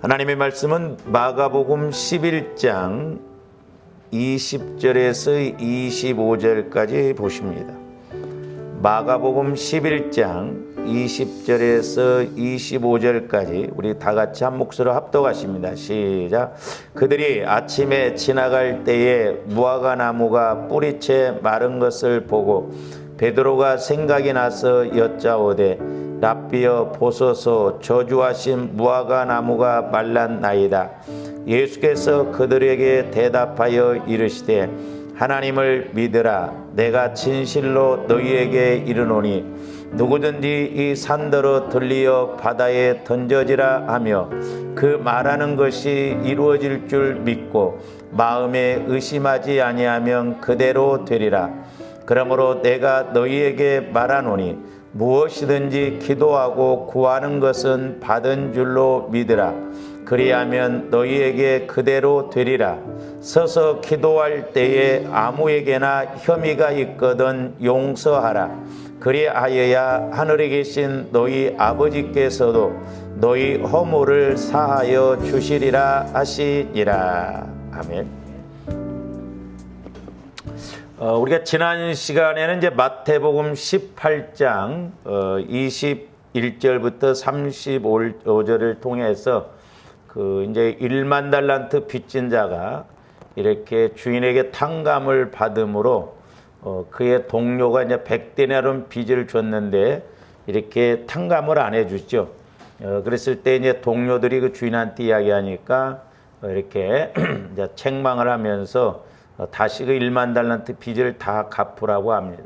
하나님의 말씀은 마가복음 11장 20절에서 25절까지 보십니다. 마가복음 11장 20절에서 25절까지 우리 다 같이 한 목소리로 합독하십니다. 시작. 그들이 아침에 지나갈 때에 무화과 나무가 뿌리채 마른 것을 보고 베드로가 생각이 나서 여짜오되 랍비여 보소서 저주하신 무화과 나무가 말랐나이다. 예수께서 그들에게 대답하여 이르시되 하나님을 믿으라. 내가 진실로 너희에게 이르노니 누구든지 이 산더러 들리어 바다에 던져지라 하며 그 말하는 것이 이루어질 줄 믿고 마음에 의심하지 아니하면 그대로 되리라. 그러므로 내가 너희에게 말하노니 무엇이든지 기도하고 구하는 것은 받은 줄로 믿으라. 그리하면 너희에게 그대로 되리라. 서서 기도할 때에 아무에게나 혐의가 있거든 용서하라. 그리하여야 하늘에 계신 너희 아버지께서도 너희 허물을 사하여 주시리라 하시니라. 아멘. 우리가 지난 시간에는 이제 마태복음 18장 21절부터 35절을 통해서 그 이제 1만 달란트 빚진 자가 이렇게 주인에게 탕감을 받음으로 그의 동료가 이제 100데나리온 빚을 줬는데 이렇게 탕감을 안 해주죠. 그랬을 때 이제 동료들이 그 주인한테 이야기하니까 이렇게 이제 책망을 하면서 다시 그 1만 달란트 빚을 다 갚으라고 합니다.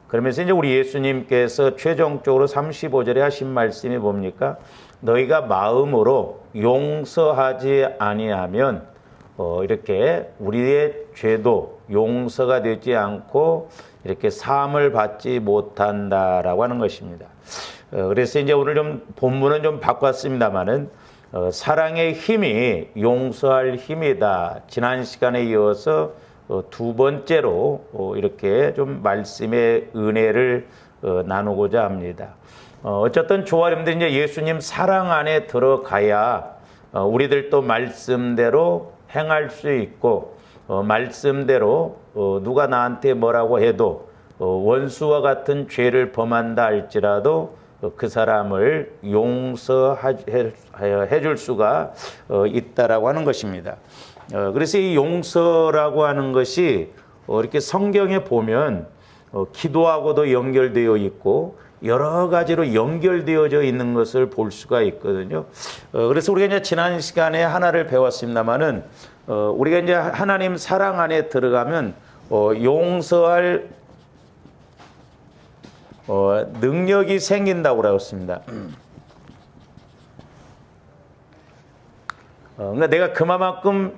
그러면서 이제 우리 예수님께서 최종적으로 35절에 하신 말씀이 뭡니까? 너희가 마음으로 용서하지 아니하면 이렇게 우리의 죄도 용서가 되지 않고 이렇게 사함을 받지 못한다라고 하는 것입니다. 그래서 이제 오늘 좀 본문은 좀 바꿨습니다만은 사랑의 힘이 용서할 힘이다. 지난 시간에 이어서 두 번째로 이렇게 좀 말씀의 은혜를 나누고자 합니다. 어쨌든 조아님들 이제 예수님 사랑 안에 들어가야 우리들도 말씀대로 행할 수 있고 말씀대로 누가 나한테 뭐라고 해도 원수와 같은 죄를 범한다 할지라도 그 사람을 용서해 줄 수가 있다라고 하는 것입니다. 그래서 이 용서라고 하는 것이 이렇게 성경에 보면 기도하고도 연결되어 있고 여러 가지로 연결되어져 있는 것을 볼 수가 있거든요. 그래서 우리가 이제 지난 시간에 하나를 배웠습니다만은 우리가 이제 하나님 사랑 안에 들어가면 용서할 능력이 생긴다고 그랬습니다. 그러니까 내가 그만큼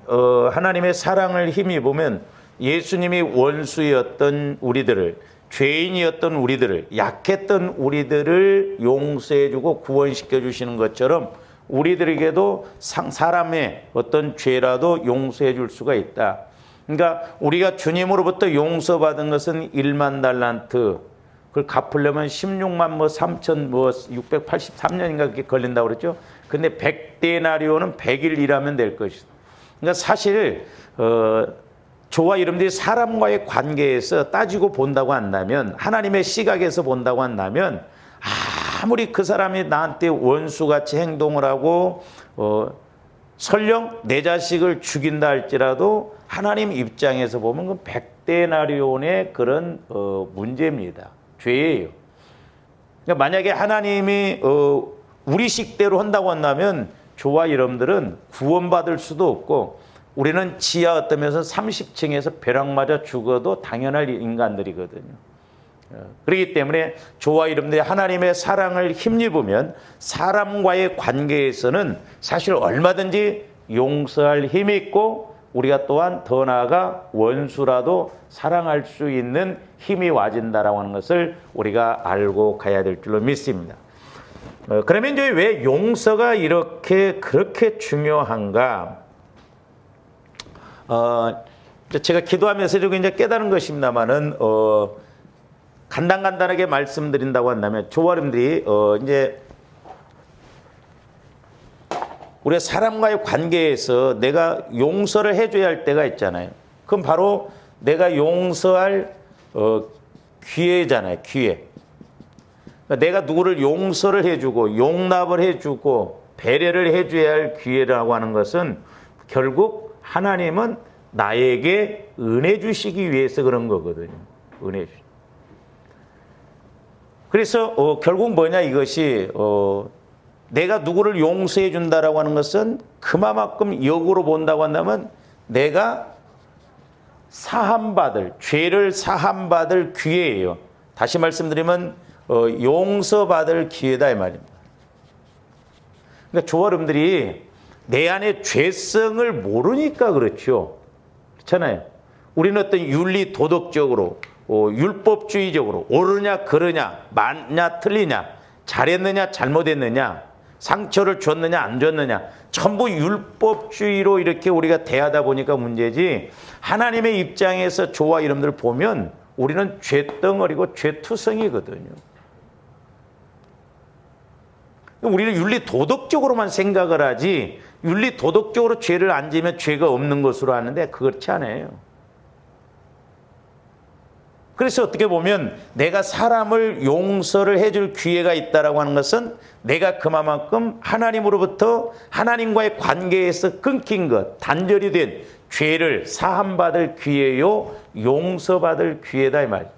하나님의 사랑을 힘입으면 예수님이 원수였던 우리들을, 죄인이었던 우리들을, 약했던 우리들을 용서해주고 구원시켜 주시는 것처럼 우리들에게도 사람의 어떤 죄라도 용서해 줄 수가 있다. 그러니까 우리가 주님으로부터 용서받은 것은 1만 달란트, 그걸 갚으려면 16만 3,683년인가 그렇게 걸린다고 그랬죠. 근데 100데나리온은 100일 일하면 될 것이다. 그러니까 사실 저와 여러분들이 사람과의 관계에서 따지고 본다고 한다면, 하나님의 시각에서 본다고 한다면 아무리 그 사람이 나한테 원수같이 행동을 하고 설령 내 자식을 죽인다 할지라도 하나님 입장에서 보면 그 100데나리온의 그런 문제입니다. 죄예요. 그러니까 만약에 하나님이 우리 식대로 한다고 한다면 저와 여러분들은 구원받을 수도 없고 우리는 지하 어떠면서 30층에서 벼락 맞아 죽어도 당연할 인간들이거든요. 그렇기 때문에 저와 여러분들이 하나님의 사랑을 힘입으면 사람과의 관계에서는 사실 얼마든지 용서할 힘이 있고 우리가 또한 더 나아가 원수라도 사랑할 수 있는 힘이 와진다라고 하는 것을 우리가 알고 가야 될 줄로 믿습니다. 그러면 이제 왜 용서가 그렇게 중요한가? 제가 기도하면서 이제 깨달은 것입니다만은 간단하게 말씀드린다고 한다면 조아님들이 이제 우리가 사람과의 관계에서 내가 용서를 해줘야 할 때가 있잖아요. 그럼 바로 내가 용서할 기회잖아요. 기회. 그러니까 내가 누구를 용서를 해주고 용납을 해주고 배려를 해줘야 할 기회라고 하는 것은 결국 하나님은 나에게 은혜 주시기 위해서 그런 거거든요. 은혜 주시. 그래서 결국 뭐냐 이것이 내가 누구를 용서해 준다라고 하는 것은 그만큼 역으로 본다고 한다면 내가 사함받을, 죄를 사함받을 기회예요. 다시 말씀드리면 용서받을 기회다 이 말입니다. 그러니까 저와 여러분들이 내 안에 죄성을 모르니까 그렇죠. 그렇잖아요. 우리는 어떤 윤리 도덕적으로 율법주의적으로 옳으냐 그르냐 맞냐 틀리냐 잘했느냐 잘못했느냐 상처를 줬느냐 안 줬느냐 전부 율법주의로 이렇게 우리가 대하다 보니까 문제지, 하나님의 입장에서 저와 여러분들 보면 우리는 죄덩어리고 죄투성이거든요. 우리는 윤리 도덕적으로만 생각을 하지 윤리 도덕적으로 죄를 안 지면 죄가 없는 것으로 하는데 그렇지 않아요. 그래서 어떻게 보면 내가 사람을 용서를 해줄 기회가 있다라고 하는 것은 내가 그만큼 하나님으로부터 하나님과의 관계에서 끊긴 것, 단절이 된 죄를 사함받을 기회요, 용서받을 기회다 이 말이죠.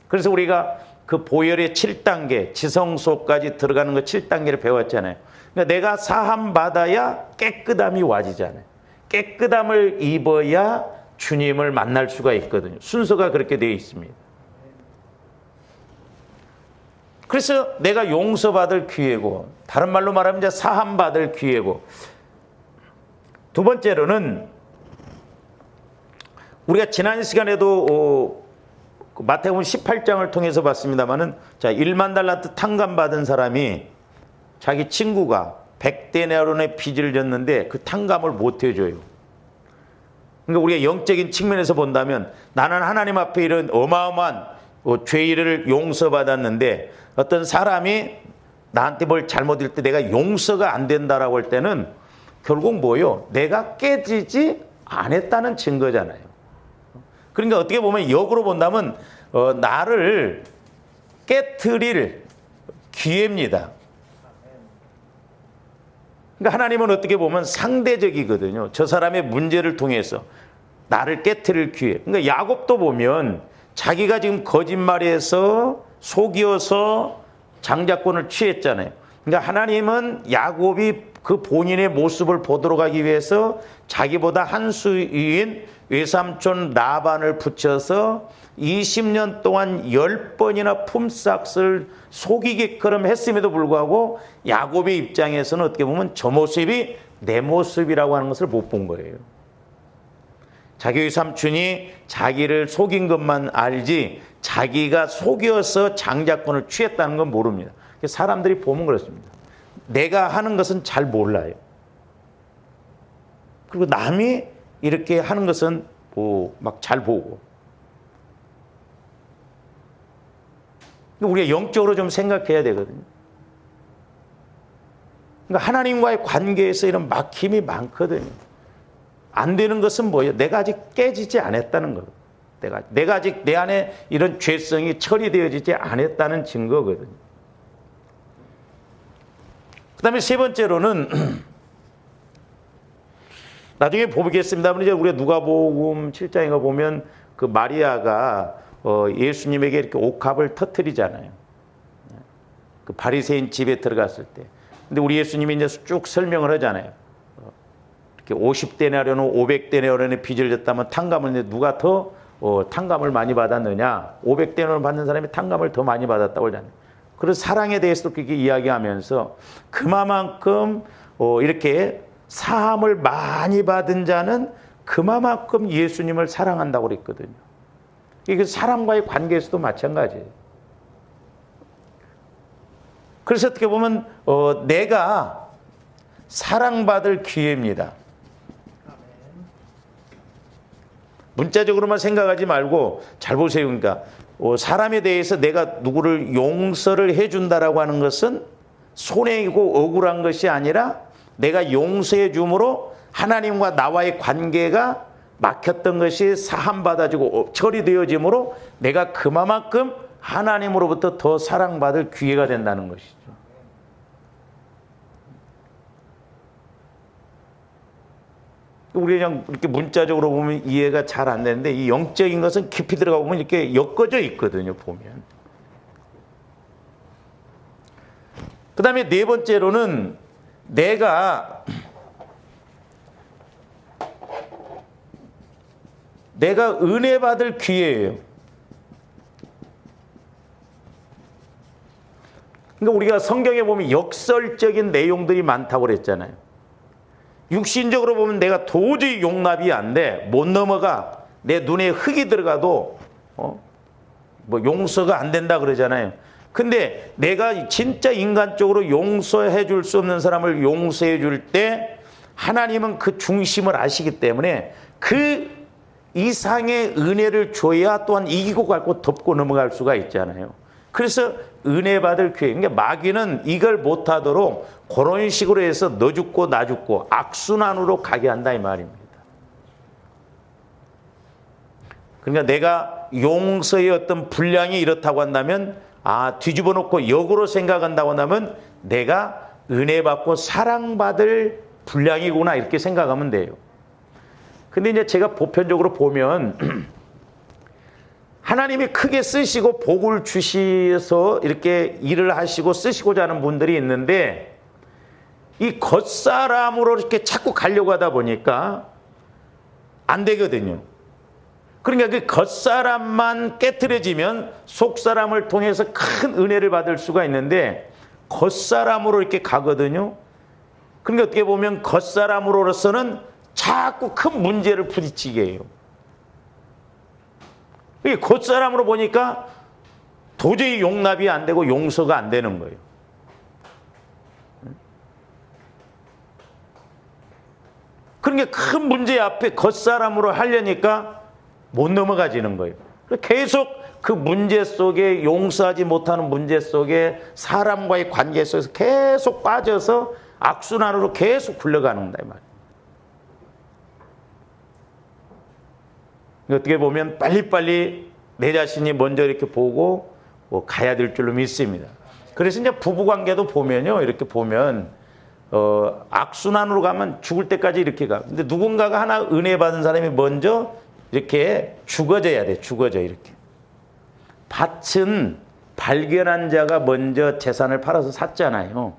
그래서 우리가 그 보혈의 7단계, 지성소까지 들어가는 거 7단계를 배웠잖아요. 그러니까 내가 사함받아야 깨끗함이 와지잖아요. 깨끗함을 입어야 주님을 만날 수가 있거든요. 순서가 그렇게 되어 있습니다. 그래서 내가 용서받을 기회고, 다른 말로 말하면 이제 사함받을 기회고, 두 번째로는 우리가 지난 시간에도 마태복음 18장을 통해서 봤습니다마는, 자, 1만 달란트 탕감 받은 사람이 자기 친구가 100데나리온의 빚을 졌는데 그 탕감을 못 해줘요. 그러니까 우리가 영적인 측면에서 본다면 나는 하나님 앞에 이런 어마어마한 죄를 용서받았는데 어떤 사람이 나한테 뭘 잘못일 때 내가 용서가 안 된다라고 할 때는 결국 뭐예요? 내가 깨지지 않았다는 증거잖아요. 그러니까 어떻게 보면 역으로 본다면 나를 깨트릴 기회입니다. 그러니까 하나님은 어떻게 보면 상대적이거든요. 저 사람의 문제를 통해서 나를 깨트릴 기회. 그러니까 야곱도 보면 자기가 지금 거짓말해서 속여서 장자권을 취했잖아요. 그러니까 하나님은 야곱이 그 본인의 모습을 보도록 하기 위해서 자기보다 한 수위인 외삼촌 라반을 붙여서 20년 동안 10번이나 품삯을 속이게끔 했음에도 불구하고 야곱의 입장에서는 어떻게 보면 저 모습이 내 모습이라고 하는 것을 못 본 거예요. 자기 외삼촌이 자기를 속인 것만 알지 자기가 속여서 장자권을 취했다는 건 모릅니다. 사람들이 보면 그렇습니다. 내가 하는 것은 잘 몰라요. 그리고 남이 이렇게 하는 것은 막 잘 보고. 우리가 영적으로 좀 생각해야 되거든요. 그러니까 하나님과의 관계에서 이런 막힘이 많거든요. 안 되는 것은 뭐예요? 내가 아직 깨지지 않았다는 거예요. 내가 아직 내 안에 이런 죄성이 처리되어지지 않았다는 증거거든요. 그 다음에 세 번째로는 나중에 보겠습니다만 이제 우리가 누가복음 7장에 보면 그 마리아가 예수님에게 이렇게 옥합을 터뜨리잖아요. 그 바리새인 집에 들어갔을 때. 근데 우리 예수님이 이제 쭉 설명을 하잖아요. 이렇게 50데나리온, 500데나리온의 빚을 졌다면 탕감을 누가 더 탕감을 많이 받았느냐? 500데나리온 받는 사람이 탕감을 더 많이 받았다고 하잖아요. 그래서 사랑에 대해서도 그렇게 이야기하면서 그만큼 이렇게 사함을 많이 받은 자는 그만큼 예수님을 사랑한다고 그랬거든요. 이게 사람과의 관계에서도 마찬가지예요. 그래서 어떻게 보면 내가 사랑받을 기회입니다. 문자적으로만 생각하지 말고 잘 보세요. 그러니까 사람에 대해서 내가 누구를 용서를 해준다라고 하는 것은 손해이고 억울한 것이 아니라 내가 용서해 줌으로 하나님과 나와의 관계가 막혔던 것이 사함받아지고 처리되어짐으로 내가 그만큼 하나님으로부터 더 사랑받을 기회가 된다는 것이죠. 우리 그냥 이렇게 문자적으로 보면 이해가 잘 안 되는데 이 영적인 것은 깊이 들어가 보면 이렇게 엮어져 있거든요, 보면. 그 다음에 네 번째로는 내가 은혜 받을 기회예요. 그러니까 우리가 성경에 보면 역설적인 내용들이 많다고 그랬잖아요. 육신적으로 보면 내가 도저히 용납이 안 돼. 못 넘어가. 내 눈에 흙이 들어가도 뭐 용서가 안 된다 그러잖아요. 근데 내가 진짜 인간적으로 용서해 줄 수 없는 사람을 용서해 줄 때 하나님은 그 중심을 아시기 때문에 그 이상의 은혜를 줘야 또한 이기고 갈고 덮고 넘어갈 수가 있잖아요. 그래서 은혜 받을 기회. 그러니까 마귀는 이걸 못하도록 그런 식으로 해서 너 죽고 나 죽고 악순환으로 가게 한다 이 말입니다. 그러니까 내가 용서의 어떤 분량이 이렇다고 한다면 뒤집어 놓고 역으로 생각한다고 한다면 내가 은혜 받고 사랑받을 분량이구나 이렇게 생각하면 돼요. 근데 이제 제가 보편적으로 보면 하나님이 크게 쓰시고 복을 주셔서 이렇게 일을 하시고 쓰시고자 하는 분들이 있는데 이 겉사람으로 이렇게 자꾸 가려고 하다 보니까 안 되거든요. 그러니까 그 겉사람만 깨트려지면 속사람을 통해서 큰 은혜를 받을 수가 있는데 겉사람으로 이렇게 가거든요. 그러니까 어떻게 보면 겉사람으로서는 자꾸 큰 문제를 부딪히게 해요. 이 겉사람으로 보니까 도저히 용납이 안 되고 용서가 안 되는 거예요. 그러니까 큰 문제 앞에 겉사람으로 하려니까 못 넘어가지는 거예요. 계속 그 문제 속에 용서하지 못하는 문제 속에 사람과의 관계 속에서 계속 빠져서 악순환으로 계속 굴러가는 거다 이 말이에요. 어떻게 보면 빨리빨리 내 자신이 먼저 이렇게 보고 가야 될 줄로 믿습니다. 그래서 이제 부부관계도 보면요, 이렇게 보면 악순환으로 가면 죽을 때까지 이렇게 가. 근데 누군가가 하나 은혜 받은 사람이 먼저 이렇게 죽어져야 돼. 죽어져 이렇게. 밭은 발견한 자가 먼저 재산을 팔아서 샀잖아요.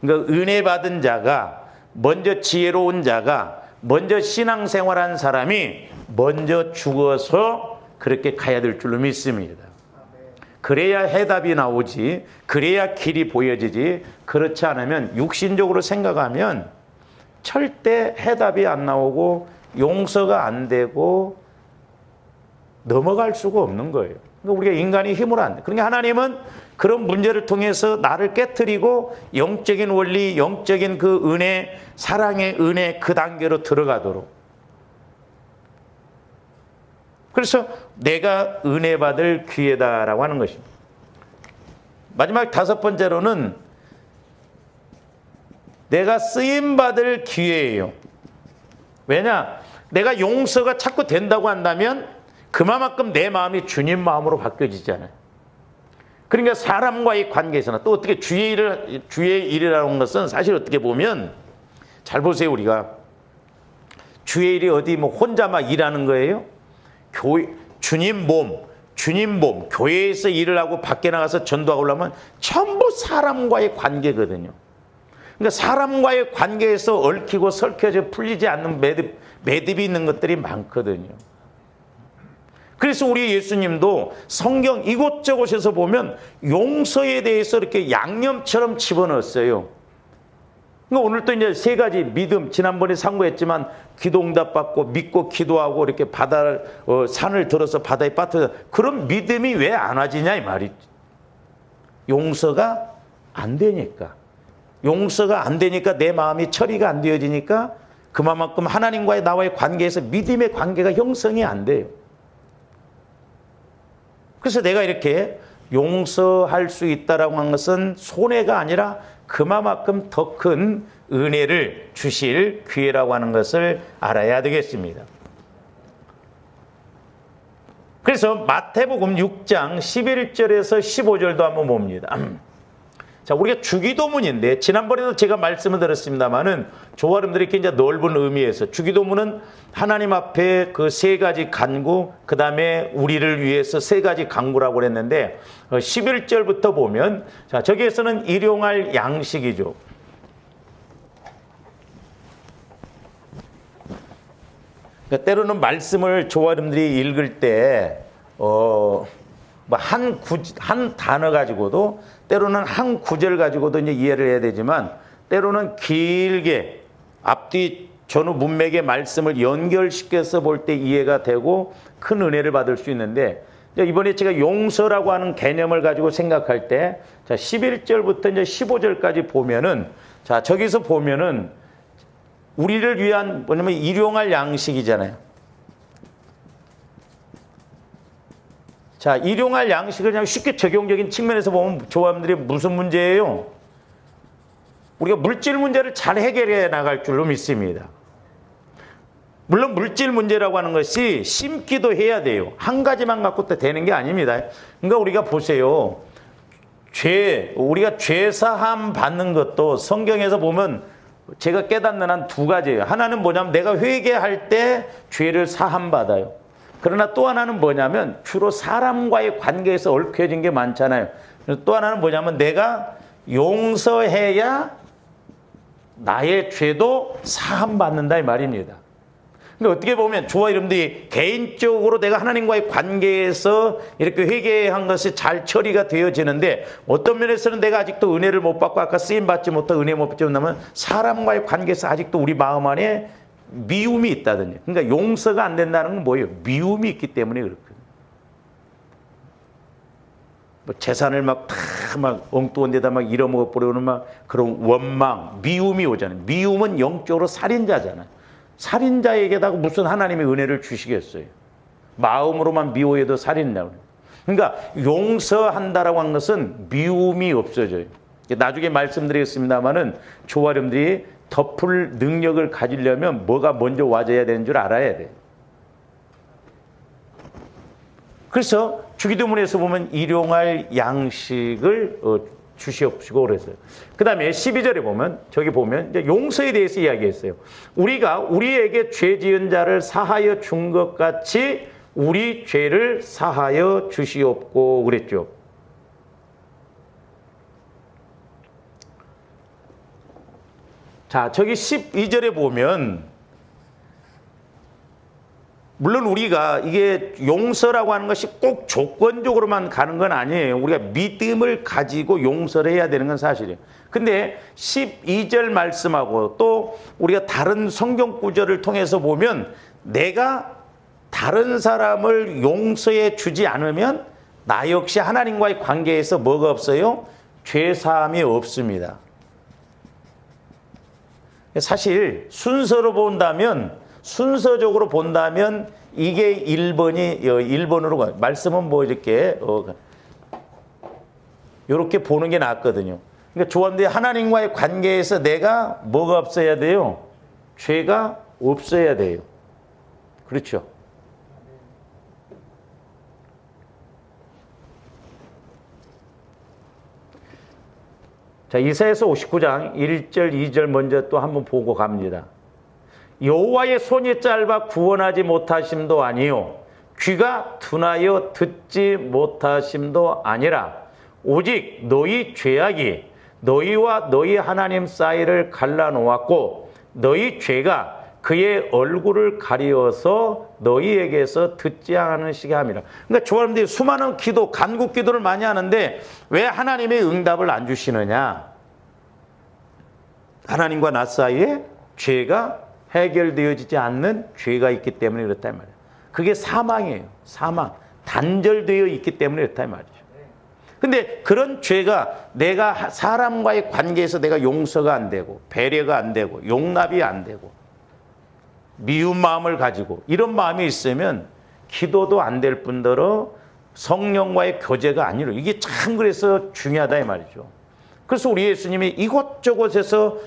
그러니까 은혜 받은 자가 먼저 지혜로운 자가 먼저 신앙생활한 사람이 먼저 죽어서 그렇게 가야 될 줄로 믿습니다. 그래야 해답이 나오지, 그래야 길이 보여지지. 그렇지 않으면 육신적으로 생각하면 절대 해답이 안 나오고 용서가 안 되고 넘어갈 수가 없는 거예요. 그러니까 우리가 인간이 힘으로 안 돼. 그러니까 하나님은 그런 문제를 통해서 나를 깨트리고 영적인 원리, 영적인 그 은혜, 사랑의 은혜 그 단계로 들어가도록. 그래서 내가 은혜 받을 기회다라고 하는 것입니다. 마지막 다섯 번째로는 내가 쓰임 받을 기회예요. 왜냐? 내가 용서가 자꾸 된다고 한다면 그만큼 내 마음이 주님 마음으로 바뀌어지잖아요. 그러니까 사람과의 관계에서나 또 어떻게 주의 일이라는 것은 사실 어떻게 보면 잘 보세요. 우리가 주의 일이 어디 뭐 혼자 막 일하는 거예요? 주님 몸, 교회에서 일을 하고 밖에 나가서 전도하고 그러면 전부 사람과의 관계거든요. 그러니까 사람과의 관계에서 얽히고 설켜져 풀리지 않는 매듭이 있는 것들이 많거든요. 그래서 우리 예수님도 성경 이곳저곳에서 보면 용서에 대해서 이렇게 양념처럼 집어넣었어요. 그러니까 오늘 또 이제 세 가지 믿음, 지난번에 상고했지만 기도 응답받고 믿고 기도하고 이렇게 산을 들어서 바다에 빠뜨려. 그런 믿음이 왜 안 와지냐 이 말이지. 용서가 안 되니까. 용서가 안 되니까 내 마음이 처리가 안 되어지니까 그만큼 하나님과의 나와의 관계에서 믿음의 관계가 형성이 안 돼요. 그래서 내가 이렇게 용서할 수 있다라고 한 것은 손해가 아니라 그만큼 더 큰 은혜를 주실 기회라고 하는 것을 알아야 되겠습니다. 그래서 마태복음 6장 11절에서 15절도 한번 봅니다. 자, 우리가 주기도문인데 지난번에도 제가 말씀을 드렸습니다만은 조화름들이 이렇게 이제 넓은 의미에서 주기도문은 하나님 앞에 그 세 가지 간구, 그 다음에 우리를 위해서 세 가지 간구라고 그랬는데 11절부터 보면 자, 저기에서는 일용할 양식이죠. 그러니까 때로는 말씀을 조화름들이 읽을 때 한 단어 가지고도 때로는 한 구절 가지고도 이제 이해를 해야 되지만 때로는 길게 앞뒤 전후 문맥의 말씀을 연결시켜서 볼 때 이해가 되고 큰 은혜를 받을 수 있는데 이번에 제가 용서라고 하는 개념을 가지고 생각할 때 자, 11절부터 이제 15절까지 보면은 자, 저기서 보면은 우리를 위한 뭐냐면 일용할 양식이잖아요. 자, 일용할 양식을 그냥 쉽게 적용적인 측면에서 보면 조화들이 무슨 문제예요? 우리가 물질 문제를 잘 해결해 나갈 줄로 믿습니다. 물론 물질 문제라고 하는 것이 심기도 해야 돼요. 한 가지만 갖고 또 되는 게 아닙니다. 그러니까 우리가 보세요. 우리가 죄 사함 받는 것도 성경에서 보면 제가 깨닫는 한 두 가지예요. 하나는 뭐냐면 내가 회개할 때 죄를 사함 받아요. 그러나 또 하나는 뭐냐면 주로 사람과의 관계에서 얽혀진 게 많잖아요. 또 하나는 뭐냐면 내가 용서해야 나의 죄도 사함 받는다 이 말입니다. 근데 어떻게 보면 저와 여러분들이 개인적으로 내가 하나님과의 관계에서 이렇게 회개한 것이 잘 처리가 되어지는데 어떤 면에서는 내가 아직도 은혜를 못 받고 아까 쓰임 받지 못하고 은혜 못 받지 못하면 사람과의 관계에서 아직도 우리 마음 안에 미움이 있다든지. 그러니까 용서가 안 된다는 건 뭐예요? 미움이 있기 때문에 그렇거든요. 뭐 재산을 막 엉뚱한 데다 막 잃어먹어 버리는 막 그런 원망, 미움이 오잖아요. 미움은 영적으로 살인자잖아요. 살인자에게다가 무슨 하나님의 은혜를 주시겠어요? 마음으로만 미워해도 살인이라고 그래요. 그러니까 용서한다라고 한 것은 미움이 없어져요. 나중에 말씀드리겠습니다만은 조화렴들이 덮을 능력을 가지려면 뭐가 먼저 와줘야 되는 줄 알아야 돼요. 그래서 주기도문에서 보면 일용할 양식을 주시옵시고 그랬어요. 그 다음에 12절에 보면 저기 보면 이제 용서에 대해서 이야기했어요. 우리가 우리에게 죄 지은 자를 사하여 준 것 같이 우리 죄를 사하여 주시옵고 그랬죠. 자, 저기 12절에 보면 물론 우리가 이게 용서라고 하는 것이 꼭 조건적으로만 가는 건 아니에요. 우리가 믿음을 가지고 용서를 해야 되는 건 사실이에요. 근데 12절 말씀하고 또 우리가 다른 성경 구절을 통해서 보면 내가 다른 사람을 용서해 주지 않으면 나 역시 하나님과의 관계에서 뭐가 없어요? 죄사함이 없습니다. 사실 순서적으로 본다면 이게 1번으로 가요. 말씀은 뭐 이렇게 보는 게 낫거든요. 그러니까 조언들이 하나님과의 관계에서 내가 뭐가 없어야 돼요? 죄가 없어야 돼요. 그렇죠? 자, 이사야서 59장 1절, 2절 먼저 또 한번 보고 갑니다. 여호와의 손이 짧아 구원하지 못하심도 아니요 귀가 둔하여 듣지 못하심도 아니라 오직 너희 죄악이 너희와 너희 하나님 사이를 갈라놓았고 너희 죄가 그의 얼굴을 가리어서 너희에게서 듣지 않으시게 함이라. 그러니까 조화님들이 수많은 기도, 간구 기도를 많이 하는데 왜 하나님의 응답을 안 주시느냐? 하나님과 나 사이에 죄가 해결되어지지 않는 죄가 있기 때문에 그렇다 이 말이에요. 그게 사망이에요. 사망. 단절되어 있기 때문에 그렇다 이 말이죠. 근데 그런 죄가 내가 사람과의 관계에서 내가 용서가 안 되고 배려가 안 되고 용납이 안 되고 미운 마음을 가지고 이런 마음이 있으면 기도도 안 될 뿐더러 성령과의 교제가 안 이루어요. 이게 참 그래서 중요하다 이 말이죠. 그래서 우리 예수님이 이곳저곳에서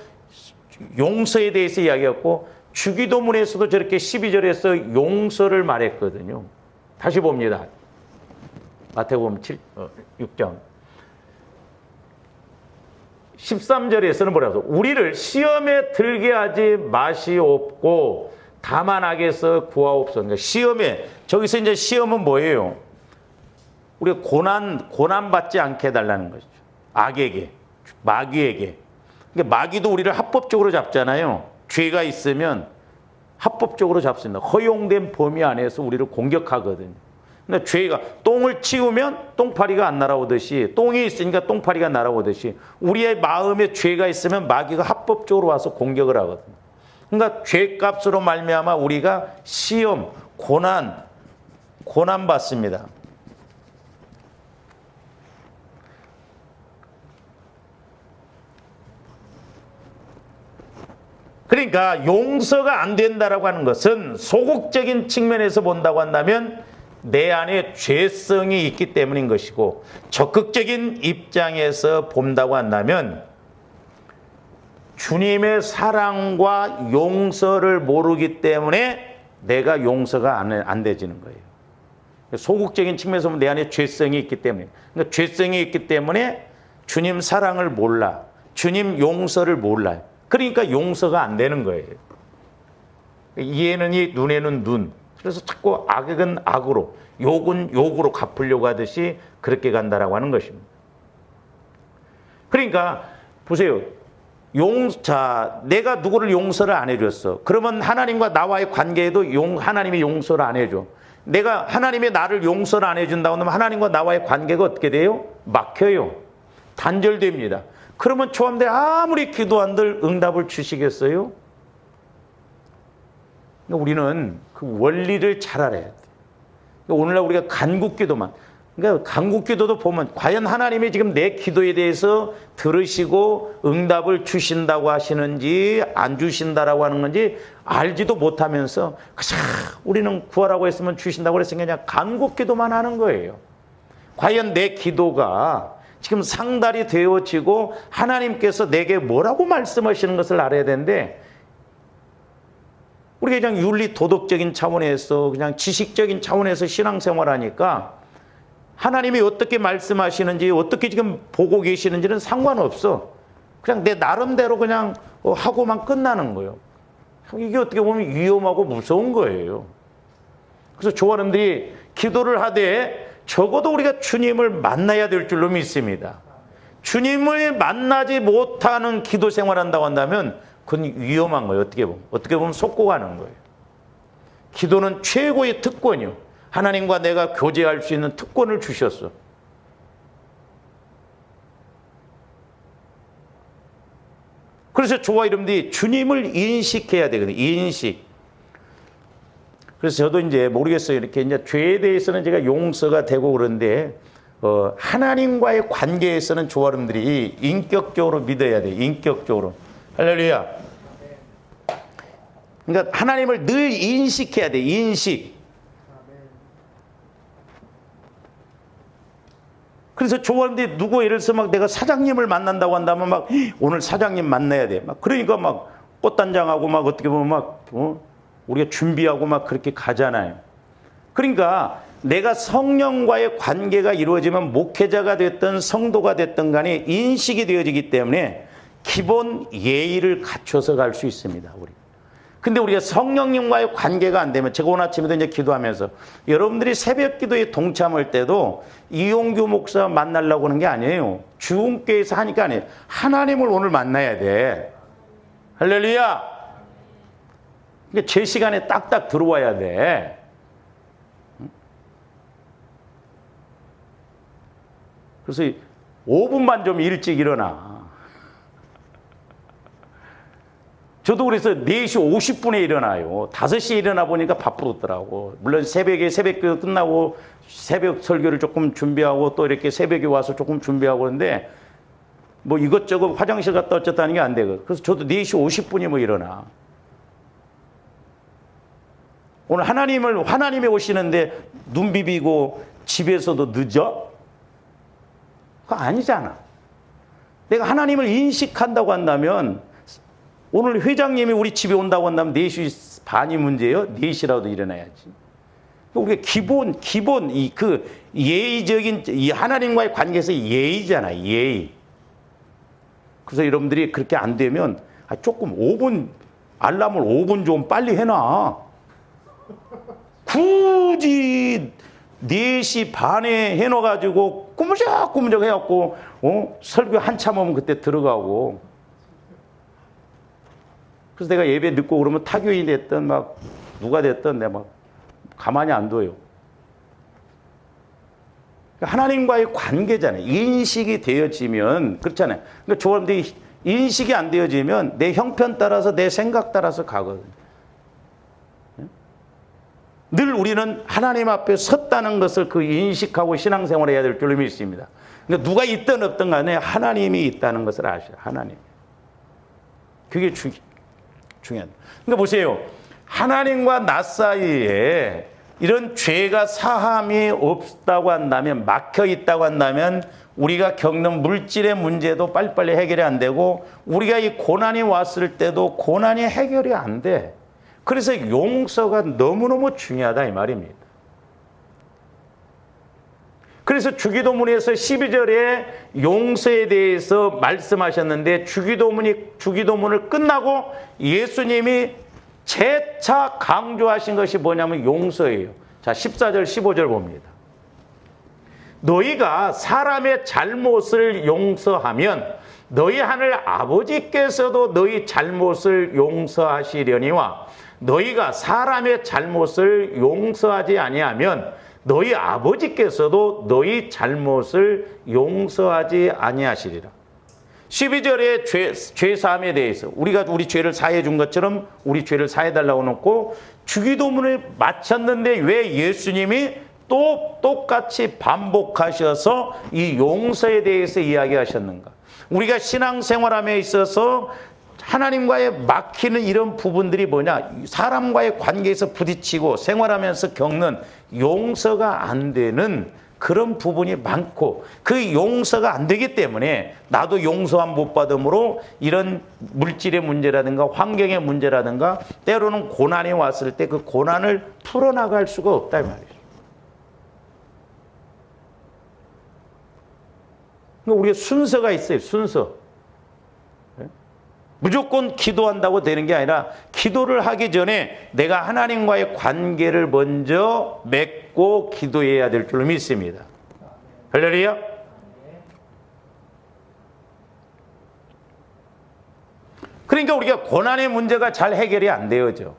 용서에 대해서 이야기했고 주기도문에서도 저렇게 12절에서 용서를 말했거든요. 다시 봅니다. 마태복음 6장 13절에서는 뭐라고? 우리를 시험에 들게 하지 마시옵고 다만 악에서 구하옵소서. 그러니까 시험에, 저기서 이제 시험은 뭐예요? 우리가 고난 받지 않게 해달라는 것이죠. 악에게, 마귀에게. 그러니까 마귀도 우리를 합법적으로 잡잖아요. 죄가 있으면 합법적으로 잡습니다. 허용된 범위 안에서 우리를 공격하거든요. 근데 죄가 똥을 치우면 똥파리가 안 날아오듯이, 똥이 있으니까 똥파리가 날아오듯이 우리의 마음에 죄가 있으면 마귀가 합법적으로 와서 공격을 하거든요. 그러니까 죄값으로 말미암아 우리가 시험, 고난 받습니다. 그러니까 용서가 안 된다라고 하는 것은 소극적인 측면에서 본다고 한다면 내 안에 죄성이 있기 때문인 것이고, 적극적인 입장에서 본다고 한다면 주님의 사랑과 용서를 모르기 때문에 내가 용서가 안 되지는 거예요. 소극적인 측면에서 보면 내 안에 죄성이 있기 때문에, 그러니까 죄성이 있기 때문에 주님 사랑을 몰라, 주님 용서를 몰라요. 그러니까 용서가 안 되는 거예요. 이에는 이, 눈에는 눈. 그래서 자꾸 악은 악으로, 욕은 욕으로 갚으려고 하듯이 그렇게 간다라고 하는 것입니다. 그러니까 보세요. 내가 누구를 용서를 안 해줬어. 그러면 하나님과 나와의 관계에도 하나님이 용서를 안 해줘. 내가 하나님이 나를 용서를 안 해준다고 하면 하나님과 나와의 관계가 어떻게 돼요? 막혀요. 단절됩니다. 그러면 초함대 아무리 기도한들 응답을 주시겠어요? 우리는 그 원리를 잘 알아야 돼요. 오늘날 우리가 간국기도만, 그러니까 간국기도도 보면 과연 하나님이 지금 내 기도에 대해서 들으시고 응답을 주신다고 하시는지 안 주신다라고 하는 건지 알지도 못하면서 그저 우리는 구하라고 했으면 주신다고 그랬으니까 그냥 간국기도만 하는 거예요. 과연 내 기도가 지금 상달이 되어지고 하나님께서 내게 뭐라고 말씀하시는 것을 알아야 되는데, 우리가 그냥 윤리 도덕적인 차원에서 그냥 지식적인 차원에서 신앙생활하니까 하나님이 어떻게 말씀하시는지 어떻게 지금 보고 계시는지는 상관없어. 그냥 내 나름대로 그냥 하고만 끝나는 거예요. 이게 어떻게 보면 위험하고 무서운 거예요. 그래서 조화원들이 기도를 하되 적어도 우리가 주님을 만나야 될 줄로 믿습니다. 주님을 만나지 못하는 기도 생활한다고 한다면 그건 위험한 거예요. 어떻게 보면 속고 가는 거예요. 기도는 최고의 특권이요. 하나님과 내가 교제할 수 있는 특권을 주셨어. 그래서 저와 여러분들이 주님을 인식해야 되거든요. 인식. 그래서 저도 이제 모르겠어요. 이렇게 이제 죄에 대해서는 제가 용서가 되고 그런데, 하나님과의 관계에서는 저와 여러분들이 인격적으로 믿어야 돼요. 인격적으로. 할렐루야. 그러니까 하나님을 늘 인식해야 돼. 인식. 그래서 조원들이 누구 예를 들어서 막 내가 사장님을 만난다고 한다면 막 오늘 사장님 만나야 돼. 막 그러니까 막 꽃단장하고 막 어떻게 보면 막 우리가 준비하고 막 그렇게 가잖아요. 그러니까 내가 성령과의 관계가 이루어지면 목회자가 됐든 성도가 됐든 간에 인식이 되어지기 때문에 기본 예의를 갖춰서 갈 수 있습니다. 우리. 근데 우리가 성령님과의 관계가 안 되면, 제가 오늘 아침에도 이제 기도하면서 여러분들이 새벽 기도에 동참할 때도 이용규 목사 만나려고 하는 게 아니에요. 주은교회에서 하니까 아니에요. 하나님을 오늘 만나야 돼. 할렐루야. 그러니까 제 시간에 딱딱 들어와야 돼. 그래서 5분만 좀 일찍 일어나. 저도 그래서 4시 50분에 일어나요. 5시에 일어나 보니까 바쁘더라고. 물론 새벽에 새벽기도 끝나고 새벽 설교를 조금 준비하고 또 이렇게 새벽에 와서 조금 준비하고 그러는데 뭐 이것저것 화장실 갔다 어쨌다는 게 안 되고. 그래서 저도 4시 50분이면 뭐 일어나. 오늘 하나님이 오시는데 눈 비비고 집에서도 늦어? 그거 아니잖아. 내가 하나님을 인식한다고 한다면 오늘 회장님이 우리 집에 온다고 한다면 4시 반이 문제예요? 4시라도 일어나야지. 우리가 기본 예의적인 이 하나님과의 관계에서 예의잖아요. 예의. 그래서 여러분들이 그렇게 안 되면 조금 5분 알람을 5분 좀 빨리 해놔. 굳이 4시 반에 해놔가지고 꾸무적꾸무적 해갖고 설교 한참 오면 그때 들어가고. 그래서 내가 예배 늦고 그러면 타교인이 됐든 막 누가 됐든 내가 막 가만히 안 둬요. 하나님과의 관계잖아요. 인식이 되어지면 그렇잖아요. 그러니까 저사람들이 인식이 안 되어지면 내 형편 따라서 내 생각 따라서 가거든요. 늘 우리는 하나님 앞에 섰다는 것을 그 인식하고 신앙생활을 해야 될 줄로 믿습니다. 그러니까 누가 있든 없든 간에 하나님이 있다는 것을 아셔요. 하나님. 그게 중요합니다. 그러니까 보세요. 하나님과 나 사이에 이런 죄가 사함이 없다고 한다면, 막혀 있다고 한다면 우리가 겪는 물질의 문제도 빨리빨리 해결이 안 되고 우리가 이 고난이 왔을 때도 고난이 해결이 안 돼. 그래서 용서가 너무너무 중요하다 이 말입니다. 그래서 주기도문에서 12절에 용서에 대해서 말씀하셨는데 주기도문을 끝나고 예수님이 재차 강조하신 것이 뭐냐면 용서예요. 자, 14절 15절 봅니다. 너희가 사람의 잘못을 용서하면 너희 하늘 아버지께서도 너희 잘못을 용서하시려니와 너희가 사람의 잘못을 용서하지 아니하면 너희 아버지께서도 너희 잘못을 용서하지 아니하시리라. 12절의 죄사함에 대해서 우리가 우리 죄를 사해 준 것처럼 우리 죄를 사해 달라고 놓고 주기도문을 마쳤는데 왜 예수님이 또 똑같이 반복하셔서 이 용서에 대해서 이야기하셨는가? 우리가 신앙생활함에 있어서 하나님과의 막히는 이런 부분들이 뭐냐? 사람과의 관계에서 부딪히고 생활하면서 겪는 용서가 안 되는 그런 부분이 많고 그 용서가 안 되기 때문에 나도 용서함 못 받음으로 이런 물질의 문제라든가 환경의 문제라든가 때로는 고난이 왔을 때 그 고난을 풀어나갈 수가 없다 이 말이죠. 우리가 순서가 있어요. 순서. 무조건 기도한다고 되는 게 아니라 기도를 하기 전에 내가 하나님과의 관계를 먼저 맺고 기도해야 될 줄로 믿습니다. 할렐루야. 그러니까 우리가 고난의 문제가 잘 해결이 안 되어져.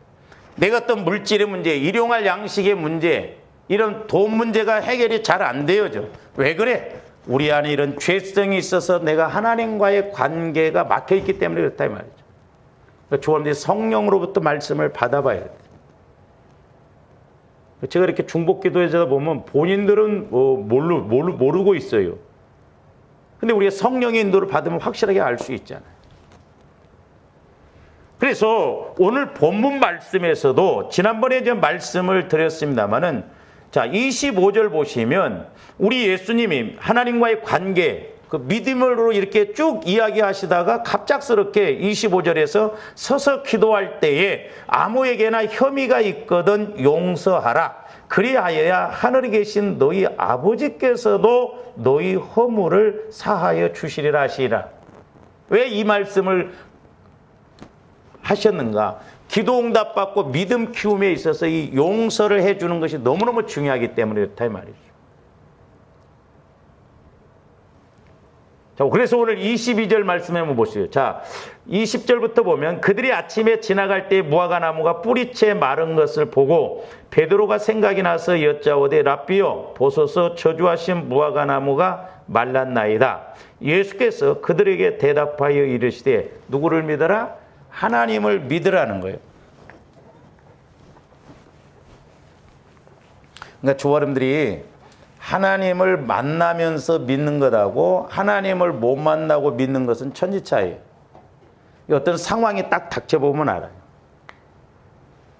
내가 어떤 물질의 문제, 일용할 양식의 문제, 이런 돈 문제가 해결이 잘 안 되어져. 왜 그래? 우리 안에 이런 죄성이 있어서 내가 하나님과의 관계가 막혀있기 때문에 그렇다 이 말이죠. 그러니까 조합원들이 성령으로부터 말씀을 받아봐야 돼요. 제가 이렇게 중복기도에서 보면 본인들은 모르고 있어요. 근데 우리가 성령의 인도를 받으면 확실하게 알 수 있잖아요. 그래서 오늘 본문 말씀에서도 지난번에 제가 말씀을 드렸습니다마는 자, 25절 보시면 우리 예수님이 하나님과의 관계, 그 믿음으로 이렇게 쭉 이야기하시다가 갑작스럽게 25절에서 서서 기도할 때에 아무에게나 혐의가 있거든 용서하라. 그리하여야 하늘에 계신 너희 아버지께서도 너희 허물을 사하여 주시리라 하시라. 왜 이 말씀을 하셨는가? 기도 응답받고 믿음 키움에 있어서 이 용서를 해주는 것이 너무너무 중요하기 때문에 그렇다 이 말이죠. 자, 그래서 오늘 22절 말씀에 한번 보시죠. 자, 20절부터 보면 그들이 아침에 지나갈 때 무화과나무가 뿌리채 마른 것을 보고 베드로가 생각이 나서 여짜오되 랍비여 보소서 저주하신 무화과나무가 말랐나이다. 예수께서 그들에게 대답하여 이르시되 누구를 믿어라? 하나님을 믿으라는 거예요. 그러니까 조아름들이 하나님을 만나면서 믿는 것하고 하나님을 못 만나고 믿는 것은 천지 차이예요. 어떤 상황이 딱 닥쳐보면 알아요.